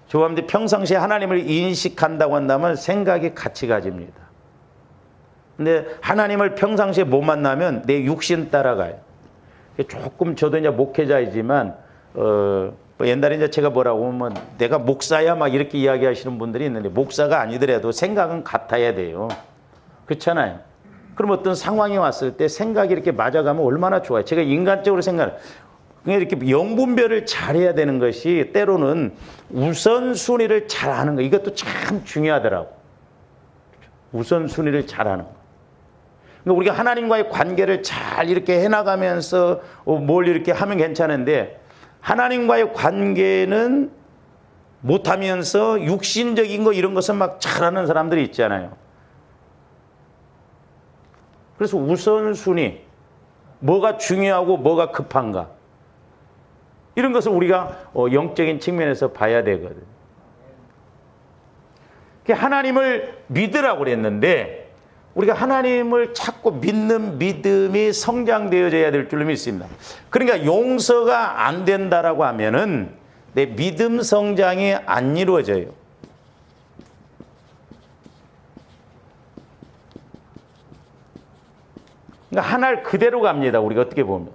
조아름들이 평상시에 하나님을 인식한다고 한다면 생각이 같이 가집니다. 근데 하나님을 평상시에 못 만나면 내 육신 따라가요. 조금 저도 이제 목회자이지만 뭐 옛날에 이제 제가 뭐라고 하면 내가 목사야 막 이렇게 이야기하시는 분들이 있는데 목사가 아니더라도 생각은 같아야 돼요. 그렇잖아요. 그럼 어떤 상황이 왔을 때 생각이 이렇게 맞아가면 얼마나 좋아요. 제가 인간적으로 생각을 그냥 이렇게 영분별을 잘해야 되는 것이 때로는 우선순위를 잘하는 거 이것도 참 중요하더라고. 우선순위를 잘하는 거. 그러니까 우리가 하나님과의 관계를 잘 이렇게 해나가면서 뭘 이렇게 하면 괜찮은데 하나님과의 관계는 못하면서 육신적인 거 이런 것은 막 잘하는 사람들이 있잖아요. 그래서 우선순위, 뭐가 중요하고 뭐가 급한가 이런 것을 우리가 영적인 측면에서 봐야 되거든. 하나님을 믿으라고 그랬는데 우리가 하나님을 찾고 믿는 믿음이 성장되어져야 될 줄로 믿습니다. 그러니까 용서가 안 된다라고 하면은 내 믿음 성장이 안 이루어져요. 그러니까 하나를 그대로 갑니다. 우리가 어떻게 보면.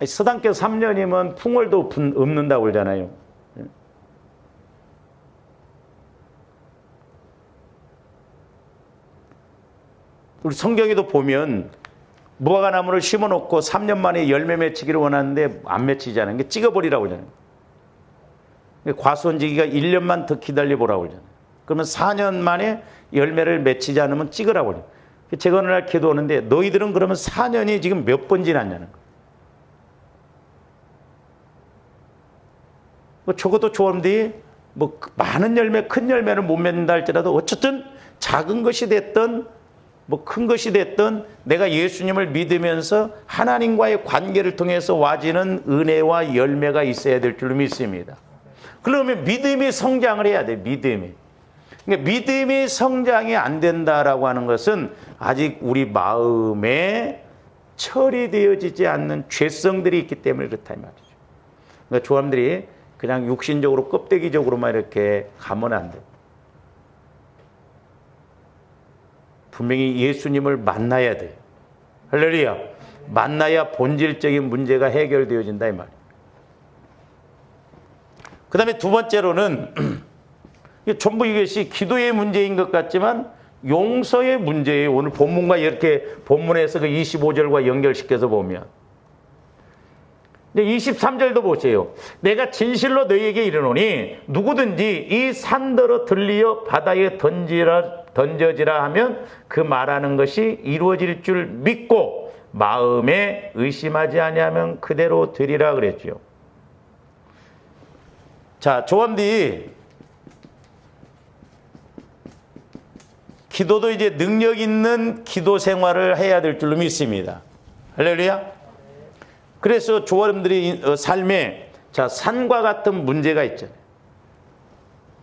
서당교 3년이면 풍월도 없는다고 그러잖아요. 우리 성경에도 보면 무화과나무를 심어놓고 3년 만에 열매 맺히기를 원하는데 안 맺히잖아요. 그러니까 찍어버리라고 그러잖아요. 과수원지기가 1년만 더 기다려보라고 그러잖아요. 그러면 4년 만에 열매를 맺히지 않으면 찍으라고 그래요. 제가 어느 날 기도하는데 너희들은 그러면 4년이 지금 몇 번 지났냐는 거예요. 뭐 적어도 조언들이 뭐 많은 열매, 큰 열매를 못 맺는다 할지라도 어쨌든 작은 것이 됐든 뭐 큰 것이 됐든 내가 예수님을 믿으면서 하나님과의 관계를 통해서 와지는 은혜와 열매가 있어야 될 줄로 믿습니다. 그러면 믿음이 성장을 해야 돼. 믿음이. 그러니까 믿음이 성장이 안 된다라고 하는 것은 아직 우리 마음에 처리되어지지 않는 죄성들이 있기 때문에 그렇다 이 말이죠. 그러니까 조함들이 그냥 육신적으로 껍데기적으로만 이렇게 가면 안 돼요. 분명히 예수님을 만나야 돼요. 할렐루야. 만나야 본질적인 문제가 해결되어진다 이 말이에요. 그 다음에 두 번째로는 전부 이것이 기도의 문제인 것 같지만 용서의 문제예요. 오늘 본문과 이렇게 본문에서 그 25절과 연결시켜서 보면 23절도 보세요. 내가 진실로 너희에게 이르노니 누구든지 이 산더러 들리어 바다에 던져지라 하면 그 말하는 것이 이루어질 줄 믿고 마음에 의심하지 아니하면 그대로 되리라 그랬죠. 자, 조언디 기도도 이제 능력 있는 기도 생활을 해야 될 줄로 믿습니다. 할렐루야. 그래서 조언들이 삶에 자 산과 같은 문제가 있잖아요.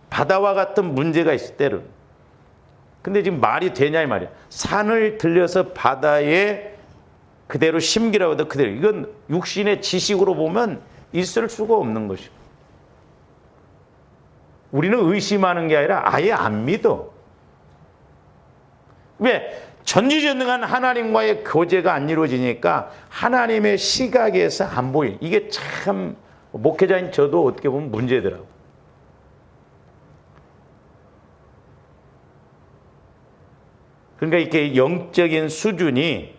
바다와 같은 문제가 있을 때는. 근데 지금 말이 되냐 이 말이야. 산을 들려서 바다에 그대로 심기라고 해도 그대로. 이건 육신의 지식으로 보면 있을 수가 없는 것이고. 우리는 의심하는 게 아니라 아예 안 믿어. 왜? 전지전능한 하나님과의 교제가 안 이루어지니까 하나님의 시각에서 안 보여. 이게 참 목회자인 저도 어떻게 보면 문제더라고. 그러니까 이렇게 영적인 수준이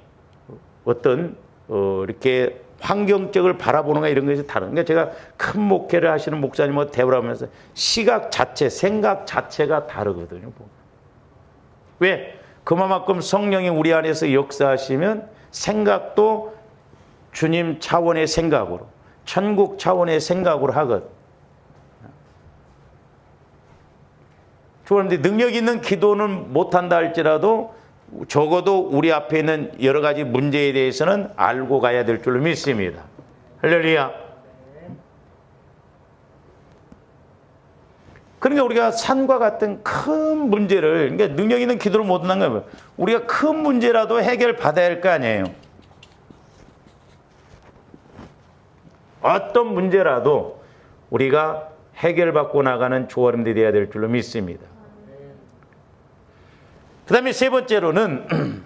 어떤 이렇게 환경적을 바라보는 거 이런 것이 다른. 그러니까 제가 큰 목회를 하시는 목사님하고 대화를 하면서 시각 자체, 생각 자체가 다르거든요. 왜? 그만큼 성령이 우리 안에서 역사하시면 생각도 주님 차원의 생각으로, 천국 차원의 생각으로 하거든. 그런데 능력 있는 기도는 못한다 할지라도 적어도 우리 앞에 있는 여러 가지 문제에 대해서는 알고 가야 될 줄로 믿습니다. 할렐루야. 그러니까 우리가 산과 같은 큰 문제를, 그러니까 능력 있는 기도를 못한다는 거예요. 우리가 큰 문제라도 해결받아야 할 거 아니에요. 어떤 문제라도 우리가 해결받고 나가는 조언들이 되어야 될 줄로 믿습니다. 그 다음에 세 번째로는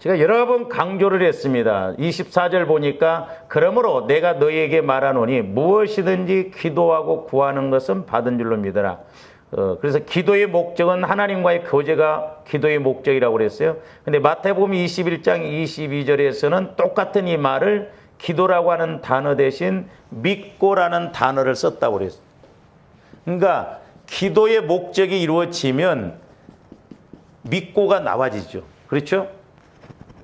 제가 여러 번 강조를 했습니다. 24절 보니까 그러므로 내가 너희에게 말하노니 무엇이든지 기도하고 구하는 것은 받은 줄로 믿어라. 그래서 기도의 목적은 하나님과의 교제가 기도의 목적이라고 그랬어요. 근데 마태복음 21장 22절에서는 똑같은 이 말을 기도라고 하는 단어 대신 믿고라는 단어를 썼다고 그랬어요. 그러니까 기도의 목적이 이루어지면 믿고가 나와지죠. 그렇죠?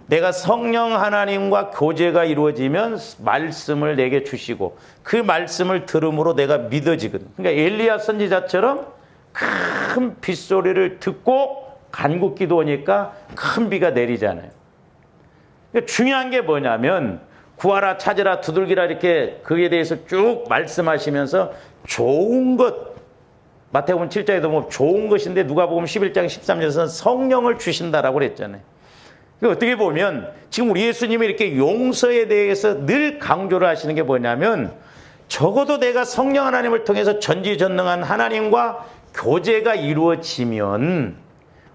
내가 성령 하나님과 교제가 이루어지면 말씀을 내게 주시고 그 말씀을 들음으로 내가 믿어지거든. 그러니까 엘리야 선지자처럼 큰 빗소리를 듣고 간구 기도하니까 큰 비가 내리잖아요. 그러니까 중요한 게 뭐냐면 구하라 찾으라 두들기라 이렇게 그에 대해서 쭉 말씀하시면서 좋은 것 마태복음 7장에도 보면 좋은 것인데 누가복음 11장 13절에서는 성령을 주신다라고 그랬잖아요. 어떻게 보면 지금 우리 예수님이 이렇게 용서에 대해서 늘 강조를 하시는 게 뭐냐면 적어도 내가 성령 하나님을 통해서 전지전능한 하나님과 교제가 이루어지면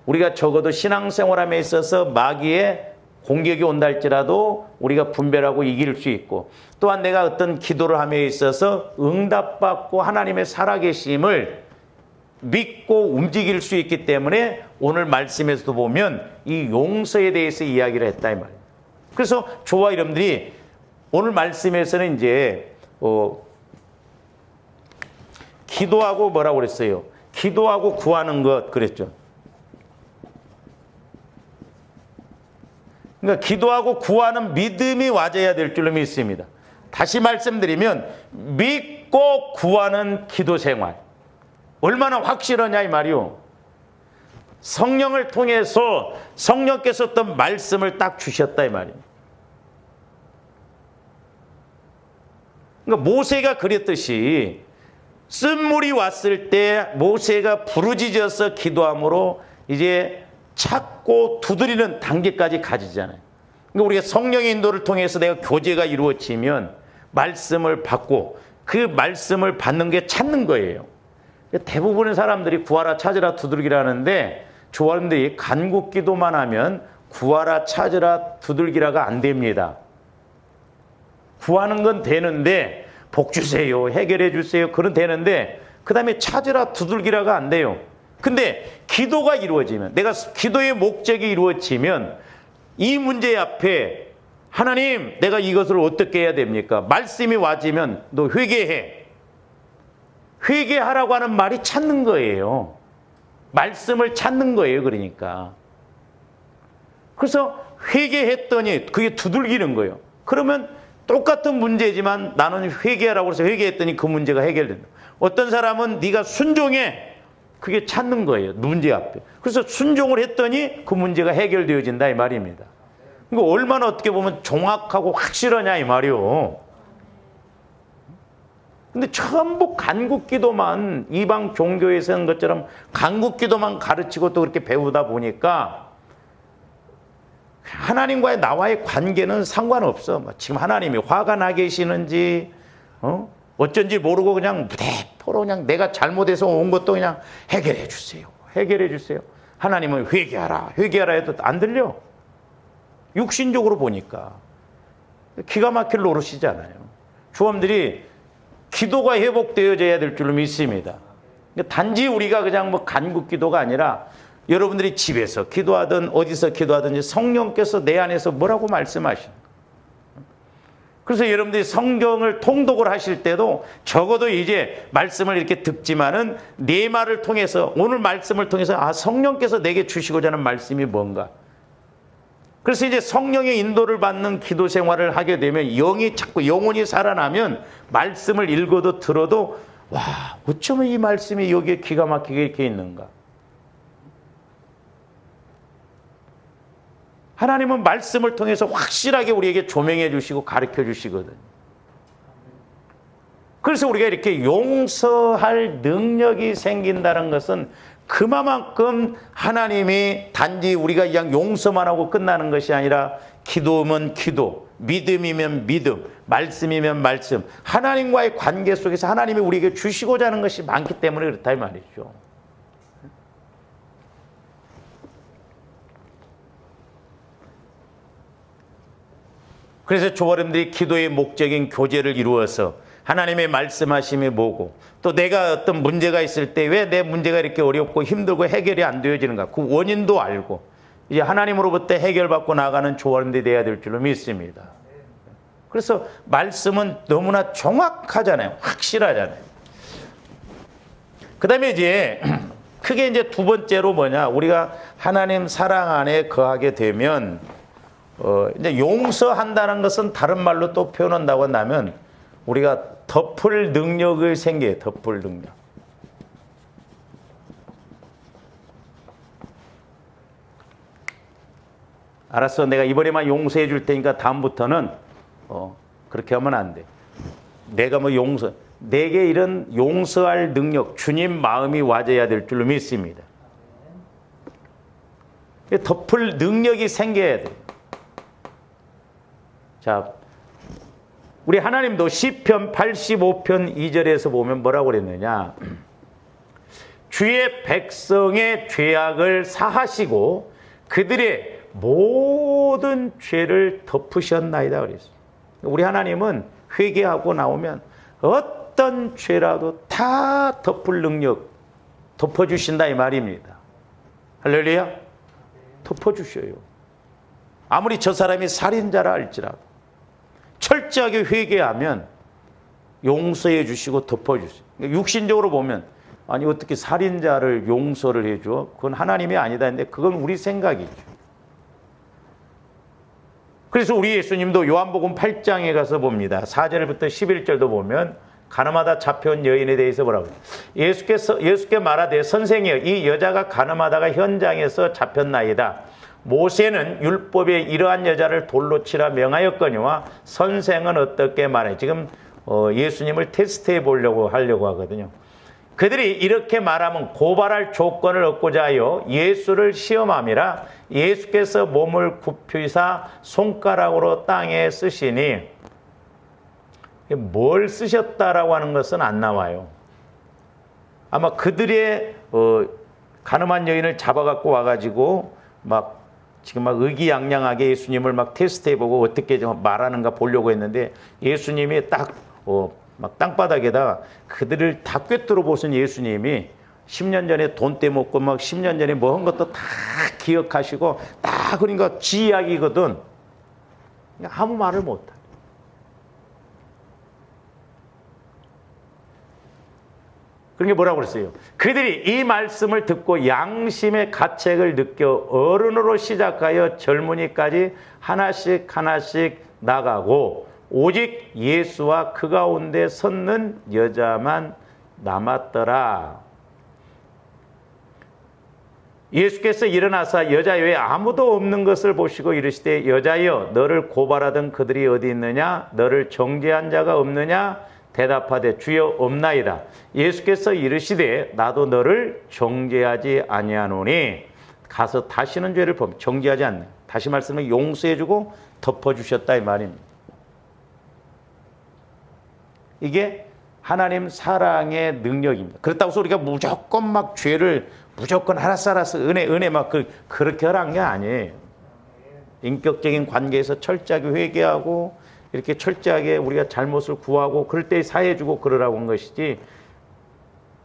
우리가 적어도 신앙생활함에 있어서 마귀의 공격이 온다 할지라도 우리가 분별하고 이길 수 있고 또한 내가 어떤 기도를 함에 있어서 응답받고 하나님의 살아계심을 믿고 움직일 수 있기 때문에 오늘 말씀에서도 보면 이 용서에 대해서 이야기를 했다 이 말이에요. 그래서 저와 여러분들이 오늘 말씀에서는 이제 기도하고 뭐라고 그랬어요? 기도하고 구하는 것 그랬죠. 그러니까 기도하고 구하는 믿음이 와져야 될 줄로 믿습니다. 다시 말씀드리면 믿고 구하는 기도 생활. 얼마나 확실하냐 이 말이요. 성령을 통해서 성령께서 어떤 말씀을 딱 주셨다 이 말이에요. 그러니까 모세가 그랬듯이 쓴물이 왔을 때 모세가 부르짖어서 기도함으로 이제 찾고 두드리는 단계까지 가지잖아요. 그러니까 우리가 성령의 인도를 통해서 내가 교제가 이루어지면 말씀을 받고 그 말씀을 받는 게 찾는 거예요. 대부분의 사람들이 구하라 찾으라 두들기라 하는데 조원들이 간구 기도만 하면 구하라 찾으라 두들기라가 안 됩니다. 구하는 건 되는데 복 주세요 해결해 주세요 그건 되는데 그 다음에 찾으라 두들기라가 안 돼요. 근데 기도가 이루어지면 내가 기도의 목적이 이루어지면 이 문제 앞에 하나님 내가 이것을 어떻게 해야 됩니까? 말씀이 와지면 너 회개해. 회개하라고 하는 말이 찾는 거예요. 말씀을 찾는 거예요. 그러니까. 그래서 회개했더니 그게 두들기는 거예요. 그러면 똑같은 문제지만 나는 회개하라고 해서 회개했더니 그 문제가 해결된다. 어떤 사람은 네가 순종해. 그게 찾는 거예요. 문제 앞에. 그래서 순종을 했더니 그 문제가 해결되어진다 이 말입니다. 그러니까 얼마나 어떻게 보면 정확하고 확실하냐 이 말이요. 근데 전부 간구기도만 이방 종교에서 하는 것처럼 간구기도만 가르치고 또 그렇게 배우다 보니까 하나님과의 나와의 관계는 상관없어. 지금 하나님이 화가 나 계시는지 어쩐지 모르고 그냥 무대포로 그냥 내가 잘못해서 온 것도 그냥 해결해 주세요. 해결해 주세요. 하나님은 회개하라. 회개하라 해도 안 들려. 육신적으로 보니까 기가 막힐 노릇이잖아요. 주엄들이 기도가 회복되어져야 될 줄로 믿습니다. 단지 우리가 그냥 뭐 간구 기도가 아니라 여러분들이 집에서 기도하든 어디서 기도하든지 성령께서 내 안에서 뭐라고 말씀하시는 거예요. 그래서 여러분들이 성경을 통독을 하실 때도 적어도 이제 말씀을 이렇게 듣지만은 내 말을 통해서 오늘 말씀을 통해서 아 성령께서 내게 주시고자 하는 말씀이 뭔가. 그래서 이제 성령의 인도를 받는 기도 생활을 하게 되면 영이 자꾸 영혼이 살아나면 말씀을 읽어도 들어도 와 어쩌면 이 말씀이 여기에 기가 막히게 이렇게 있는가. 하나님은 말씀을 통해서 확실하게 우리에게 조명해 주시고 가르쳐 주시거든요. 그래서 우리가 이렇게 용서할 능력이 생긴다는 것은 그만큼 하나님이 단지 우리가 그냥 용서만 하고 끝나는 것이 아니라 기도면 기도, 믿음이면 믿음, 말씀이면 말씀, 하나님과의 관계 속에서 하나님이 우리에게 주시고자 하는 것이 많기 때문에 그렇다 이 말이죠. 그래서 조어림들이 기도의 목적인 교제를 이루어서 하나님의 말씀하심이 뭐고, 또 내가 어떤 문제가 있을 때 왜 내 문제가 이렇게 어렵고 힘들고 해결이 안 되어지는가, 그 원인도 알고 이제 하나님으로부터 해결받고 나가는 조어림들이 돼야 될 줄로 믿습니다. 그래서 말씀은 너무나 정확하잖아요. 확실하잖아요. 그 다음에 이제 크게 이제 두 번째로 뭐냐, 우리가 하나님 사랑 안에 거하게 되면 이제 용서한다는 것은 다른 말로 또 표현한다고 한다면 우리가 덮을 능력을 생겨요. 덮을 능력. 알았어, 내가 이번에만 용서해 줄 테니까 다음부터는 그렇게 하면 안 돼. 내가 뭐 내게 이런 용서할 능력, 주님 마음이 와져야 될 줄로 믿습니다. 덮을 능력이 생겨야 돼. 자, 우리 하나님도 시편 85편 2절에서 보면 뭐라고 그랬느냐, 주의 백성의 죄악을 사하시고 그들의 모든 죄를 덮으셨나이다 그랬어요. 우리 하나님은 회개하고 나오면 어떤 죄라도 다 덮을 능력, 덮어주신다 이 말입니다. 할렐루야. 덮어주셔요. 아무리 저 사람이 살인자라 할지라도 철저하게 회개하면 용서해 주시고 덮어주세요. 육신적으로 보면 아니 어떻게 살인자를 용서를 해줘? 그건 하나님이 아니다 했는데 그건 우리 생각이죠. 그래서 우리 예수님도 요한복음 8장에 가서 봅니다. 4절부터 11절도 보면 가늠하다 잡혀온 여인에 대해서 뭐라고 해요? 예수께 말하되 선생이여, 이 여자가 가늠하다가 현장에서 잡혔나이다. 모세는 율법에 이러한 여자를 돌로 치라 명하였거니와 선생은 어떻게 말해? 지금 예수님을 테스트해 보려고 하려고 하거든요. 그들이 이렇게 말하면 고발할 조건을 얻고자 하여 예수를 시험함이라. 예수께서 몸을 굽히사 손가락으로 땅에 쓰시니, 뭘 쓰셨다라고 하는 것은 안 나와요. 아마 그들의 가늠한 여인을 잡아갖고 와가지고 지금 의기양양하게 예수님을 테스트해보고 어떻게 좀 말하는가 보려고 했는데, 예수님이 딱 땅바닥에다가 그들을 다 꿰뚫어 보신 예수님이 10년 전에 돈 떼먹고 10년 전에 뭐 한 것도 다 기억하시고 다, 그러니까 지 이야기거든. 아무 말을 못해. 그런 게 뭐라고 그랬어요? 그들이 이 말씀을 듣고 양심의 가책을 느껴 어른으로 시작하여 젊은이까지 하나씩 나가고 오직 예수와 그 가운데 섰는 여자만 남았더라. 예수께서 일어나사 여자 외에 아무도 없는 것을 보시고 이르시되 여자여, 너를 고발하던 그들이 어디 있느냐? 너를 정죄한 자가 없느냐? 대답하되 주여 없나이다. 예수께서 이르시되 나도 너를 정죄하지 아니하노니. 가서 다시는 죄를 정죄하지 않네. 다시 말씀은 용서해주고 덮어주셨다 이 말입니다. 이게 하나님 사랑의 능력입니다. 그렇다고 해서 우리가 무조건 죄를 무조건 알았어 은혜 그렇게 하라는 게 아니에요. 인격적인 관계에서 철저하게 회개하고 이렇게 철저하게 우리가 잘못을 구하고 그럴 때 사해주고 그러라고 한 것이지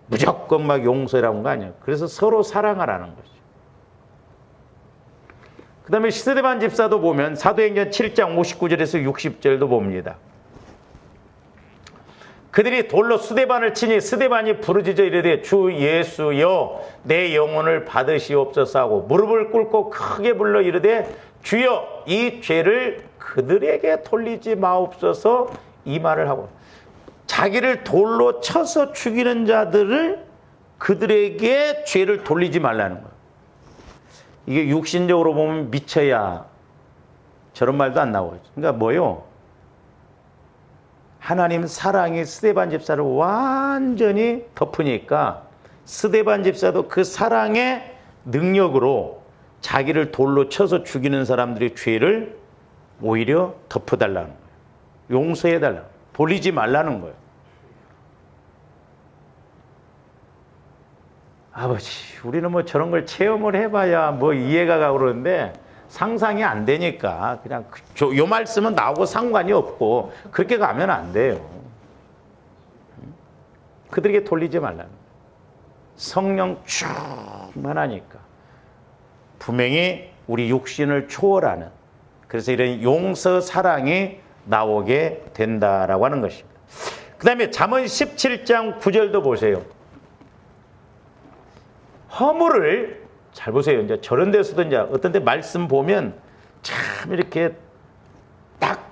무조건 용서라고 한 거 아니에요. 그래서 서로 사랑하라는 거죠. 그 다음에 스데반 집사도 보면 사도행전 7장 59절에서 60절도 봅니다. 그들이 돌로 스데반을 치니 스데반이 부르짖어 이르되 주 예수여, 내 영혼을 받으시옵소서 하고 무릎을 꿇고 크게 불러 이르되 주여, 이 죄를 그들에게 돌리지 마옵소서. 이 말을 하고, 자기를 돌로 쳐서 죽이는 자들을 그들에게 죄를 돌리지 말라는 거예요. 이게 육신적으로 보면 미쳐야 저런 말도 안 나와요. 그러니까 뭐요? 하나님 사랑이 스데반 집사를 완전히 덮으니까 스데반 집사도 그 사랑의 능력으로 자기를 돌로 쳐서 죽이는 사람들의 죄를 오히려 덮어달라는 거예요. 용서해달라는 거예요. 돌리지 말라는 거예요. 아버지, 우리는 저런 걸 체험을 해봐야 이해가 가고 그러는데 상상이 안 되니까 그냥 요 말씀은 나하고 상관이 없고 그렇게 가면 안 돼요. 그들에게 돌리지 말라는 거예요. 성령 충만하니까 분명히 우리 육신을 초월하는, 그래서 이런 용서 사랑이 나오게 된다라고 하는 것입니다. 그 다음에 잠언 17장 9절도 보세요. 허물을, 잘 보세요. 이제 저런 데서도 이제 어떤 데 말씀 보면 참 이렇게 딱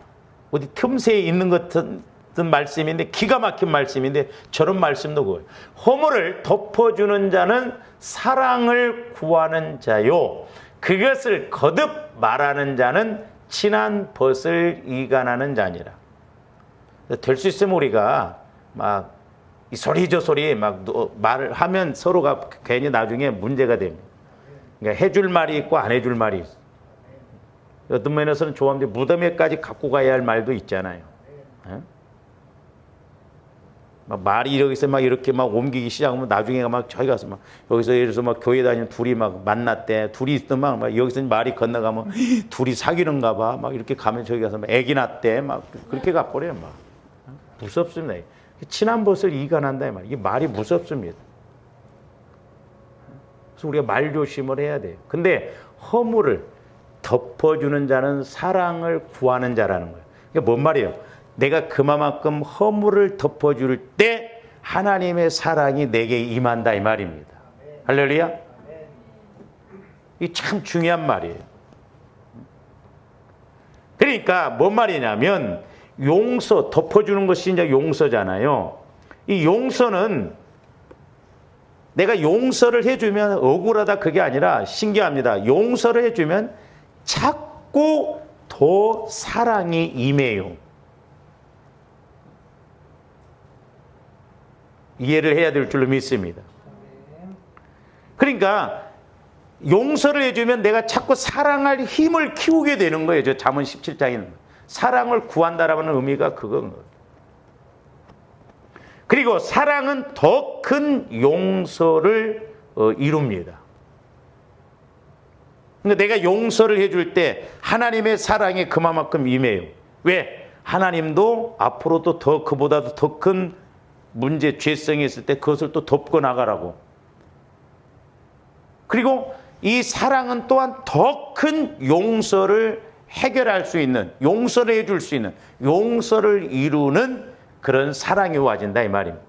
어디 틈새에 있는 것 같은 말씀인데, 기가 막힌 말씀인데, 저런 말씀도 그거예요. 허물을 덮어주는 자는 사랑을 구하는 자요, 그것을 거듭 말하는 자는 친한 벗을 이간하는 자니라. 될 수 있으면 우리가 막 이 소리 저 소리 막 말을 하면 서로가 괜히 나중에 문제가 됩니다. 그러니까 해줄 말이 있고 안 해줄 말이 있어. 어떤 면에서는 좋아하는데 무덤에까지 갖고 가야 할 말도 있잖아요. 에? 막 말이 여기서 막 이렇게 막 옮기기 시작하면 나중에 막 저기 가서 막 여기서 예를 들어서 막 교회 다니는 둘이 막 만났대. 둘이 있으면 막 여기서 말이 건너가면 둘이 사귀는가 봐. 막 이렇게 가면 저기 가서 막 애기 낳대. 막 그렇게 가버려요. 막 무섭습니다. 친한 벗을 이간한다 이 말. 이게 말이 무섭습니다. 그래서 우리가 말 조심을 해야 돼요. 근데 허물을 덮어주는 자는 사랑을 구하는 자라는 거예요. 이게 뭔 말이에요? 내가 그만큼 허물을 덮어줄 때 하나님의 사랑이 내게 임한다 이 말입니다. 할렐루야. 이게 참 중요한 말이에요. 그러니까 뭔 말이냐면 용서, 덮어주는 것이 이제 용서잖아요. 이 용서는 내가 용서를 해주면 억울하다 그게 아니라 신기합니다. 용서를 해주면 자꾸 더 사랑이 임해요. 이해를 해야 될 줄로 믿습니다. 그러니까 용서를 해주면 내가 자꾸 사랑할 힘을 키우게 되는 거예요. 저 잠언 17장에는. 사랑을 구한다라는 의미가 그건 거예요. 그리고 사랑은 더 큰 용서를 이룹니다. 그러니까 내가 용서를 해줄 때 하나님의 사랑이 그만큼 임해요. 왜? 하나님도 앞으로도 더 그보다도 더 큰 문제, 죄성이 있을 때 그것을 또 덮고 나가라고. 그리고 이 사랑은 또한 더 큰 용서를 해결할 수 있는, 용서를 해줄 수 있는, 용서를 이루는 그런 사랑이 와진다 이 말입니다.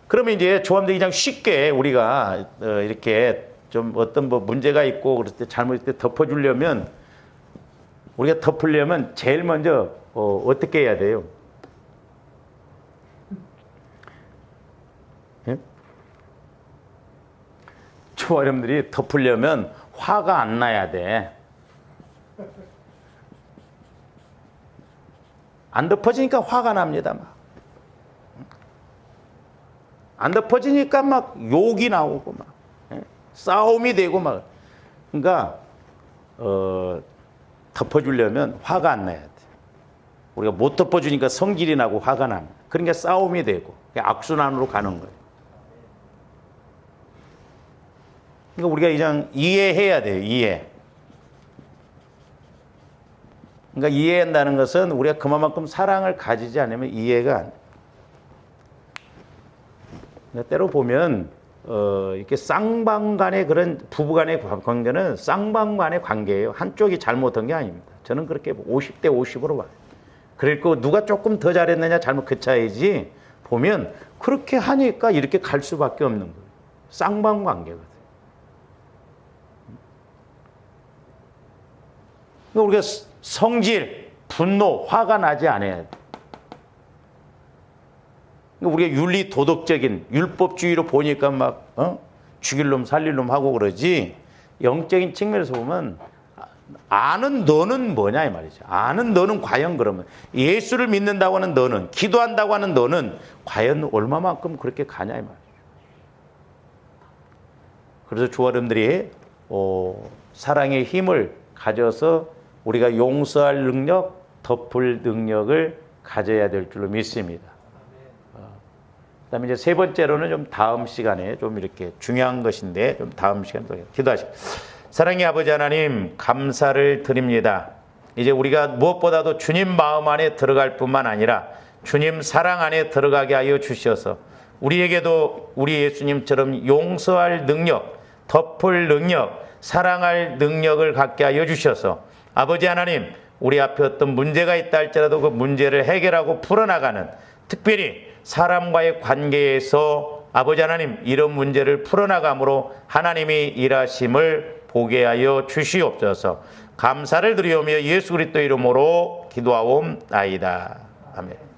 그러면 이제 조함되기 그냥 쉽게 우리가 이렇게 좀 어떤 뭐 문제가 있고 그럴 때 잘못할 때 덮어주려면, 우리가 덮으려면 제일 먼저 어떻게 해야 돼요? 예? 저와 여러분들이 덮으려면 화가 안 나야 돼. 안 덮어지니까 화가 납니다. 막. 안 덮어지니까 막 욕이 나오고 막 싸움이 되고 막. 그러니까 덮어주려면 화가 안 나야 돼. 우리가 못 덮어주니까 성질이 나고 화가 납니다. 그러니까 싸움이 되고 악순환으로 가는 거예요. 그러니까 우리가 이제 이해해야 돼요. 이해. 그러니까 이해한다는 것은 우리가 그만큼 사랑을 가지지 않으면 이해가 안 돼요. 때로 보면 이렇게 쌍방 간의 그런 부부 간의 관계는 쌍방 간의 관계예요. 한쪽이 잘못한 게 아닙니다. 저는 그렇게 50대 50으로 봐요. 그리고 누가 조금 더 잘했느냐 잘못 그 차이지, 보면 그렇게 하니까 이렇게 갈 수밖에 없는 거예요. 쌍방 관계거든요. 그러니까 우리가 성질, 분노, 화가 나지 않아야 돼. 우리가 윤리 도덕적인 율법주의로 보니까 막 죽일 놈 살릴 놈 하고 그러지, 영적인 측면에서 보면 아는 너는 뭐냐 이 말이죠. 아는 너는 과연 그러면 예수를 믿는다고 하는 너는, 기도한다고 하는 너는 과연 얼마만큼 그렇게 가냐 이 말이죠. 그래서 주와 여러분들이 사랑의 힘을 가져서 우리가 용서할 능력, 덮을 능력을 가져야 될 줄로 믿습니다. 그다음에 이제 세 번째로는 좀 다음 시간에 좀 이렇게 중요한 것인데 좀 다음 시간에 또 기도하시고. 사랑의 아버지 하나님, 감사를 드립니다. 이제 우리가 무엇보다도 주님 마음 안에 들어갈 뿐만 아니라 주님 사랑 안에 들어가게 하여 주셔서 우리에게도 우리 예수님처럼 용서할 능력, 덮을 능력, 사랑할 능력을 갖게 하여 주셔서 아버지 하나님, 우리 앞에 어떤 문제가 있다 할지라도 그 문제를 해결하고 풀어나가는, 특별히 사람과의 관계에서 아버지 하나님 이런 문제를 풀어나감으로 하나님이 일하심을 보게 하여 주시옵소서. 감사를 드리오며 예수 그리스도 이름으로 기도하옵나이다. 아멘.